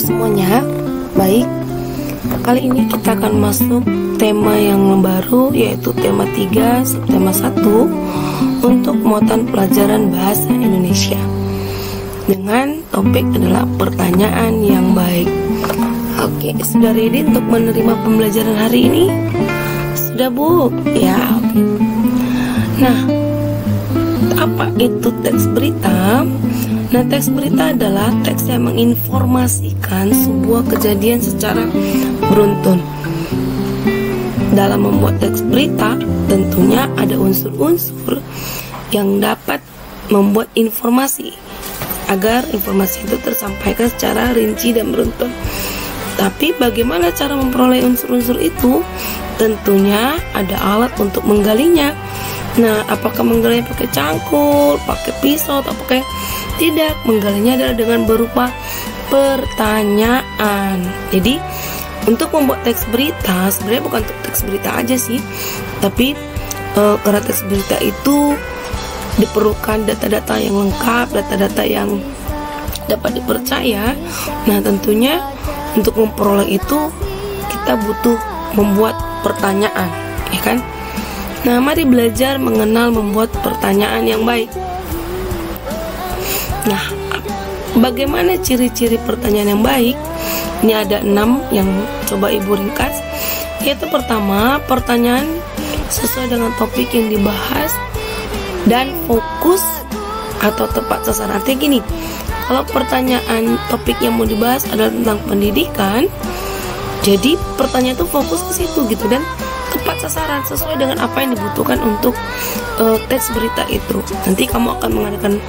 semuanya. Baik, kali ini kita akan masuk tema yang baru, yaitu tema 3, subtema 1 untuk muatan pelajaran bahasa Indonesia dengan topik adalah pertanyaan yang baik. Oke, sudah ready untuk menerima pembelajaran hari ini? Sudah, Bu? Ya, oke. Nah, apa itu teks berita? Nah, teks berita adalah teks yang menginformasikan sebuah kejadian secara beruntun. Dalam membuat teks berita, tentunya ada unsur-unsur yang dapat membuat informasi agar informasi itu tersampaikan secara rinci dan beruntun. Tapi bagaimana cara memperoleh unsur-unsur itu? Tentunya ada alat untuk menggalinya. Nah, apakah menggalinya pakai cangkul, pakai pisau, atau pakai tidak? Menggalinya adalah dengan berupa pertanyaan. Jadi, untuk membuat teks berita, sebenarnya bukan untuk teks berita aja sih, tapi karena teks berita itu diperlukan data-data yang lengkap, data-data yang dapat dipercaya. Nah, tentunya untuk memperoleh itu kita butuh membuat pertanyaan, ya kan? Nah, mari belajar mengenal membuat pertanyaan yang baik. Nah, bagaimana ciri-ciri pertanyaan yang baik? Ini ada 6 yang coba Ibu ringkas. Yaitu pertama, pertanyaan sesuai dengan topik yang dibahas dan fokus atau tepat sasaran. Artinya gini, kalau pertanyaan topik yang mau dibahas adalah tentang pendidikan, jadi pertanyaan itu fokus ke situ gitu, dan tepat sasaran sesuai dengan apa yang dibutuhkan untuk teks berita itu. Nanti kamu akan mengadakan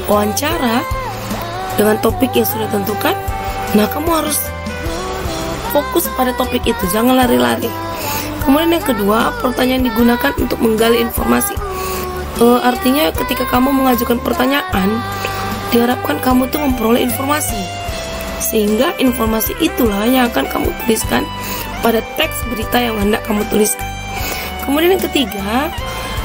wawancara dengan topik yang sudah ditentukan. Nah, kamu harus fokus pada topik itu, jangan lari-lari. Kemudian yang kedua, pertanyaan digunakan untuk menggali informasi. Artinya ketika kamu mengajukan pertanyaan, diharapkan kamu tuh memperoleh informasi, sehingga informasi itulah yang akan kamu tuliskan pada teks berita yang hendak kamu tuliskan. Kemudian yang ketiga,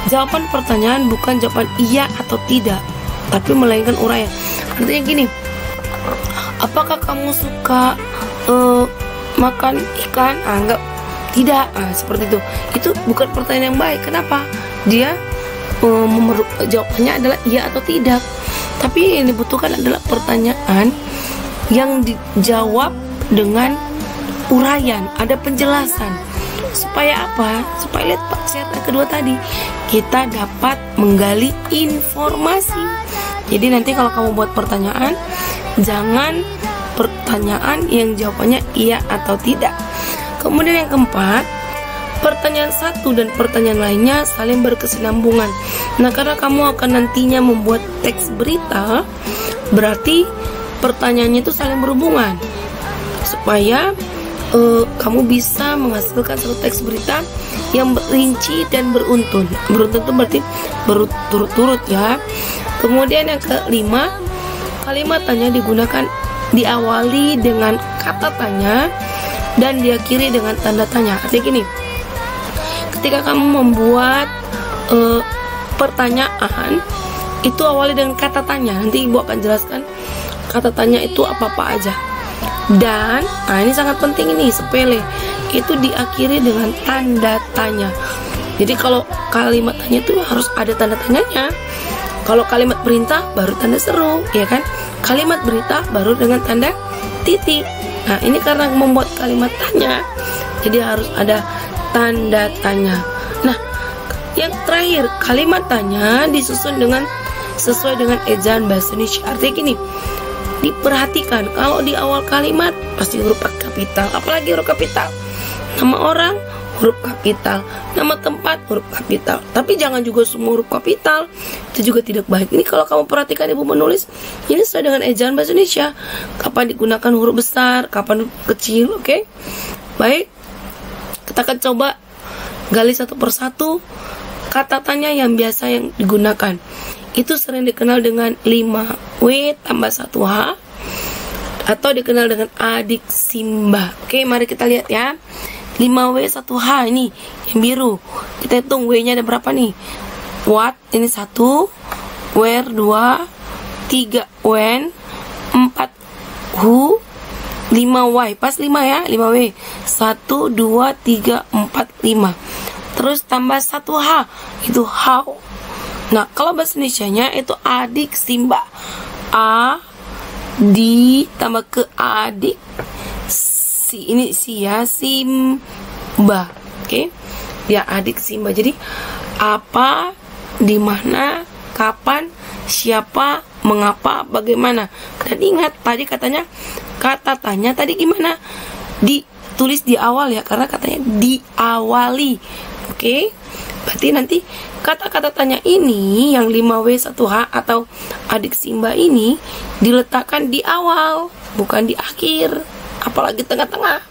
jawaban pertanyaan bukan jawaban iya atau tidak, tapi melainkan uraian. Artinya gini, apakah kamu suka makan ikan? Enggak, tidak, seperti itu. Itu bukan pertanyaan yang baik. Kenapa? Dia jawabannya adalah iya atau tidak. Tapi yang dibutuhkan adalah pertanyaan yang dijawab dengan uraian, ada penjelasan. Supaya apa? Supaya lihat syarat kedua tadi, kita dapat menggali informasi. Jadi nanti kalau kamu buat pertanyaan, jangan pertanyaan yang jawabannya iya atau tidak. Kemudian yang keempat, pertanyaan satu dan pertanyaan lainnya saling berkesinambungan. Nah, karena kamu akan nantinya membuat teks berita, berarti pertanyaannya itu saling berhubungan, supaya kamu bisa menghasilkan satu teks berita yang rinci dan beruntun. Beruntun itu berarti berturut-turut ya. Kemudian yang kelima, kalimat tanya digunakan diawali dengan kata tanya dan diakhiri dengan tanda tanya. Artinya gini, ketika kamu membuat pertanyaan, itu awali dengan kata tanya. Nanti Ibu akan jelaskan kata tanya itu apa-apa aja. Dan ini sangat penting, ini sepele, itu diakhiri dengan tanda tanya. Jadi kalau kalimat tanya itu harus ada tanda tanyanya. Kalau kalimat perintah baru tanda seru, ya kan? Kalimat berita baru dengan tanda titik. Nah, ini karena membuat kalimat tanya, jadi harus ada tanda tanya. Nah, yang terakhir, kalimat tanya disusun sesuai dengan ejaan bahasa Indonesia. Artinya gini, diperhatikan kalau di awal kalimat pasti huruf kapital, apalagi huruf kapital. Nama orang huruf kapital, nama tempat huruf kapital. Tapi jangan juga semua huruf kapital, itu juga tidak baik. Ini kalau kamu perhatikan Ibu menulis, ini sesuai dengan ejaan bahasa Indonesia. Kapan digunakan huruf besar, kapan kecil, oke? Baik, kita akan coba gali satu persatu kata tanya yang biasa yang digunakan. Itu sering dikenal dengan 5W tambah 1H, atau dikenal dengan adik Simba. Oke, mari kita lihat ya. 5W 1H ini yang biru. Kita hitung W-nya ada berapa nih? What ini 1, where 2, 3 when, 4 who, 5Y, pas 5 ya, 5W. 1, 2, 3, 4, 5. Terus tambah 1H, itu how. Nah, kalau bahasa Indonesianya itu adik Simba. A, di, tambah ke adik. Si, ini si ya, Simba. Oke? Ya, adik Simba. Jadi, apa, di mana, kapan, siapa, mengapa, bagaimana. Dan ingat, tadi katanya, kata tanya tadi gimana? Ditulis di awal ya, karena katanya diawali. Oke? Berarti nanti kata-kata tanya ini yang 5W 1H atau adik Simba ini diletakkan di awal, bukan di akhir, apalagi tengah-tengah.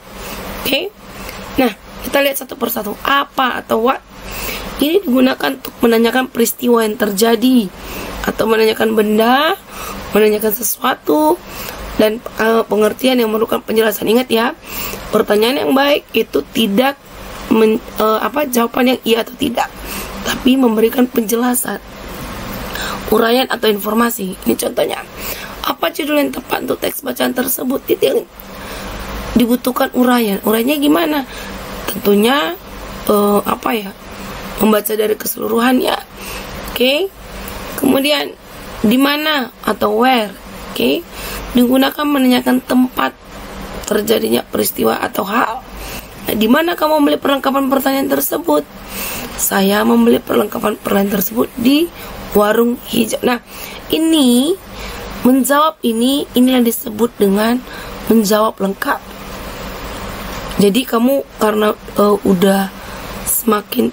Oke? Nah, kita lihat satu persatu. Apa atau what? Ini digunakan untuk menanyakan peristiwa yang terjadi, atau menanyakan benda, menanyakan sesuatu, dan pengertian yang memerlukan penjelasan. Ingat ya, pertanyaan yang baik itu tidak jawaban yang iya atau tidak, tapi memberikan penjelasan, uraian atau informasi. Ini contohnya. Apa judul yang tepat untuk teks bacaan tersebut? Itu dibutuhkan uraian. Uraiannya gimana? Tentunya membaca dari keseluruhannya. Oke. Kemudian di mana atau where. Oke. Digunakan menanyakan tempat terjadinya peristiwa atau hal. Nah, di mana kamu membeli perlengkapan pertanyaan tersebut? Saya membeli perlengkapan pertanyaan tersebut di warung hijau. Nah, ini menjawab ini yang disebut dengan menjawab lengkap. Jadi kamu karena udah semakin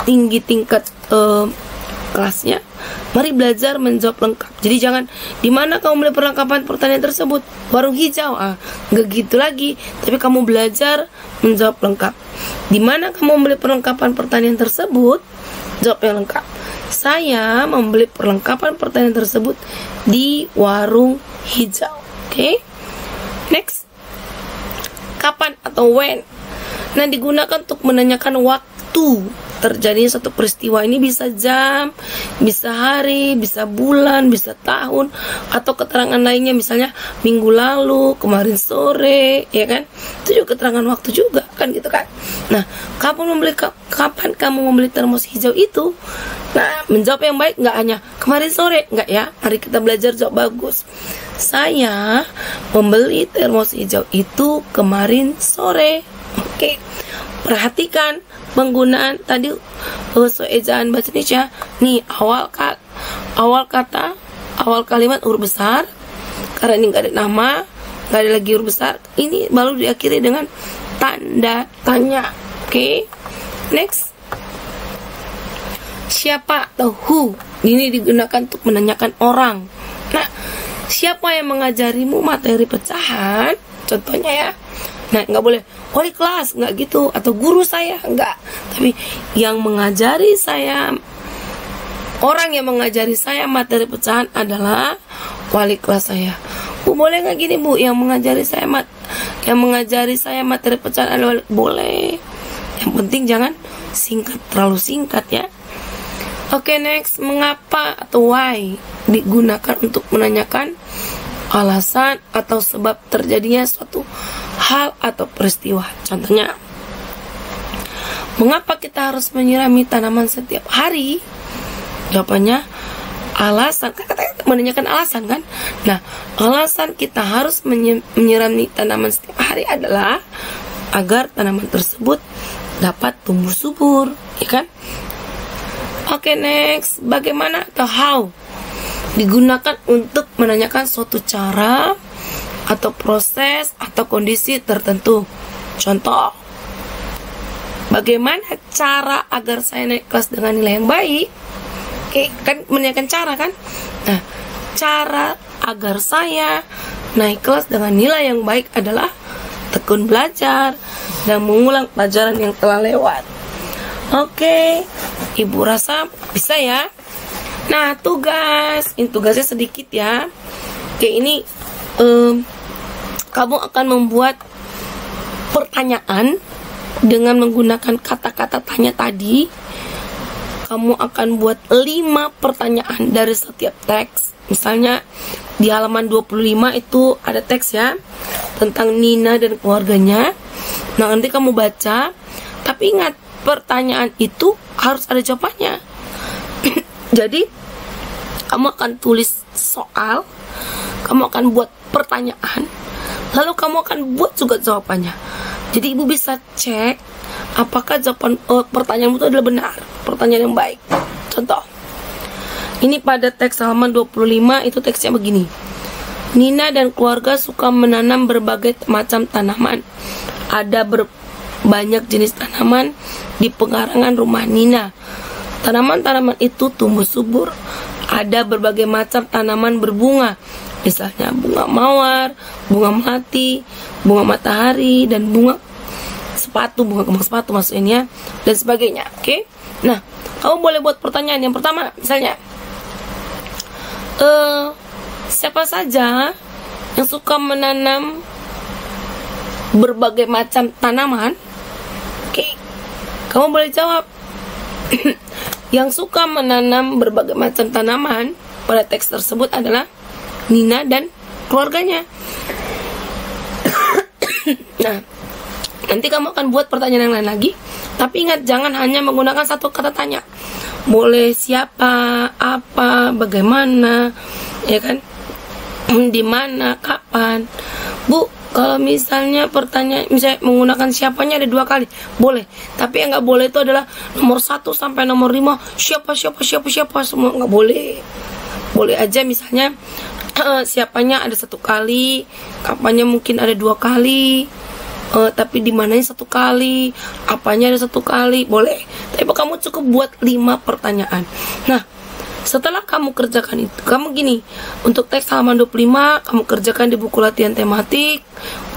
tinggi tingkat kelasnya, mari belajar menjawab lengkap. Jadi jangan di mana kamu beli perlengkapan pertanyaan tersebut, warung hijau, nggak gitu lagi. Tapi kamu belajar menjawab lengkap. Di mana kamu membeli perlengkapan pertanyaan tersebut, jawab yang lengkap. Saya membeli perlengkapan pertanyaan tersebut di warung hijau. Oke? Next. Kapan atau when. Nah, digunakan untuk menanyakan waktu terjadinya suatu peristiwa. Ini bisa jam, bisa hari, bisa bulan, bisa tahun, atau keterangan lainnya, misalnya minggu lalu, kemarin sore, ya kan? Itu juga keterangan waktu juga, kan gitu kan? Nah, kapan kamu membeli termos hijau itu? Nah, menjawab yang baik nggak hanya kemarin sore, nggak ya? Mari kita belajar jawab bagus. Saya membeli termos hijau itu kemarin sore. Oke. Perhatikan penggunaan tadi ejaan bahasa Indonesia. Nih, awal kata, awal kalimat huruf besar. Karena ini nggak ada nama, nggak ada lagi huruf besar. Ini baru diakhiri dengan tanda tanya. Oke. Next. Siapa atau who? Ini digunakan untuk menanyakan orang. Nah, siapa yang mengajarimu materi pecahan? Contohnya ya. Nah, nggak boleh wali kelas, nggak gitu, atau guru saya, nggak. Tapi yang mengajari saya, orang yang mengajari saya materi pecahan adalah wali kelas saya. Bu, boleh nggak gini bu? Yang mengajari saya materi pecahan adalah boleh. Yang penting jangan singkat, terlalu singkat ya. Oke, next. Mengapa atau why digunakan untuk menanyakan alasan atau sebab terjadinya suatu hal atau peristiwa. Contohnya, mengapa kita harus menyirami tanaman setiap hari? Jawabannya alasan. Kata menanyakan alasan kan? Nah, alasan kita harus menyirami tanaman setiap hari adalah agar tanaman tersebut dapat tumbuh subur, ya kan? Oke, next. Bagaimana atau how digunakan untuk menanyakan suatu cara atau proses atau kondisi tertentu. Contoh, bagaimana cara agar saya naik kelas dengan nilai yang baik? Oke, kan menanyakan cara kan? Nah, cara agar saya naik kelas dengan nilai yang baik adalah tekun belajar dan mengulang pelajaran yang telah lewat. Oke, Ibu rasa bisa ya? Nah, ini tugasnya sedikit ya. Oke, ini kamu akan membuat pertanyaan dengan menggunakan kata-kata tanya tadi. kamu akan buat 5 pertanyaan dari setiap teks. Misalnya di halaman 25 itu ada teks ya tentang Nina dan keluarganya. Nah, nanti kamu baca, tapi ingat pertanyaan itu harus ada jawabannya. Jadi kamu akan tulis soal, kamu akan buat pertanyaan, lalu kamu akan buat juga jawabannya. Jadi ibu bisa cek apakah jawaban pertanyaan itu adalah benar, pertanyaan yang baik. Contoh, ini pada teks halaman 25 itu teksnya begini. Nina dan keluarga suka menanam berbagai macam tanaman. Ada banyak jenis tanaman di pekarangan rumah Nina. Tanaman-tanaman itu tumbuh subur. Ada berbagai macam tanaman berbunga. Misalnya bunga mawar, bunga melati, bunga matahari, dan bunga sepatu, bunga kembang sepatu maksudnya, dan sebagainya. Oke? Nah, kamu boleh buat pertanyaan. Yang pertama, misalnya, siapa saja yang suka menanam berbagai macam tanaman? Oke, kamu boleh jawab. Yang suka menanam berbagai macam tanaman pada teks tersebut adalah Nina dan keluarganya. Nah, nanti kamu akan buat pertanyaan yang lain lagi. Tapi ingat, jangan hanya menggunakan satu kata tanya. Boleh siapa, apa, bagaimana, ya kan? Di mana, kapan. Bu, kalau misalnya pertanyaan, misalnya menggunakan siapanya ada 2 kali, boleh. Tapi yang nggak boleh itu adalah nomor 1 sampai nomor 5, siapa, semua nggak boleh. Boleh aja misalnya siapanya ada 1 kali, kapannya mungkin ada 2 kali, tapi di mananya 1 kali, apanya ada 1 kali, boleh. Tapi kamu cukup buat 5 pertanyaan. Nah, setelah kamu kerjakan itu, kamu gini, untuk teks halaman 25 kamu kerjakan di buku latihan tematik.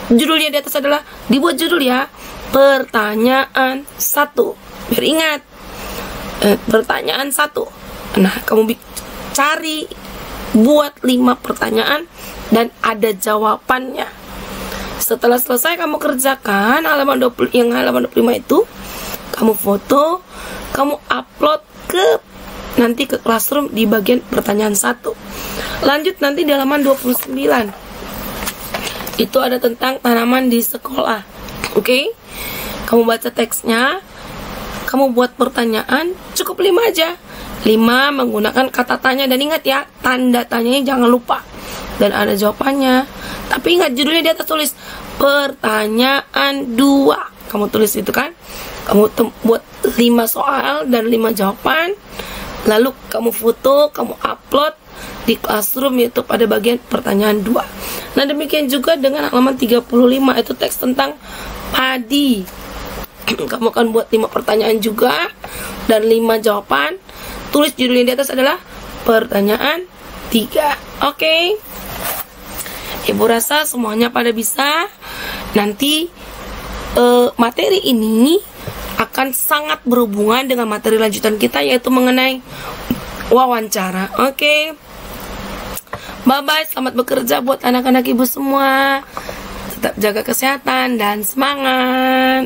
Judulnya di atas adalah, dibuat judul ya, pertanyaan 1. Biar ingat, pertanyaan 1. Nah, kamu cari, buat 5 pertanyaan dan ada jawabannya. Setelah selesai kamu kerjakan halaman 25 itu, kamu foto, kamu upload nanti ke Classroom di bagian pertanyaan 1. Lanjut nanti di halaman 29. Itu ada tentang tanaman di sekolah. Oke? Kamu baca teksnya, kamu buat pertanyaan, cukup 5 aja. 5 menggunakan kata tanya, dan ingat ya, tanda tanyanya jangan lupa. Dan ada jawabannya. Tapi ingat, judulnya di atas tulis pertanyaan 2. Kamu tulis itu kan? Kamu buat 5 soal dan 5 jawaban. Lalu kamu foto, kamu upload di Classroom, yaitu pada bagian pertanyaan 2. Nah, demikian juga dengan halaman 35, itu teks tentang padi. Kamu akan buat 5 pertanyaan juga dan 5 jawaban. Tulis judulnya di atas adalah pertanyaan 3. Oke? Ibu rasa semuanya pada bisa. Nanti materi ini akan sangat berhubungan dengan materi lanjutan kita, yaitu mengenai wawancara. Oke? Bye-bye, selamat bekerja buat anak-anak ibu semua. Tetap jaga kesehatan dan semangat.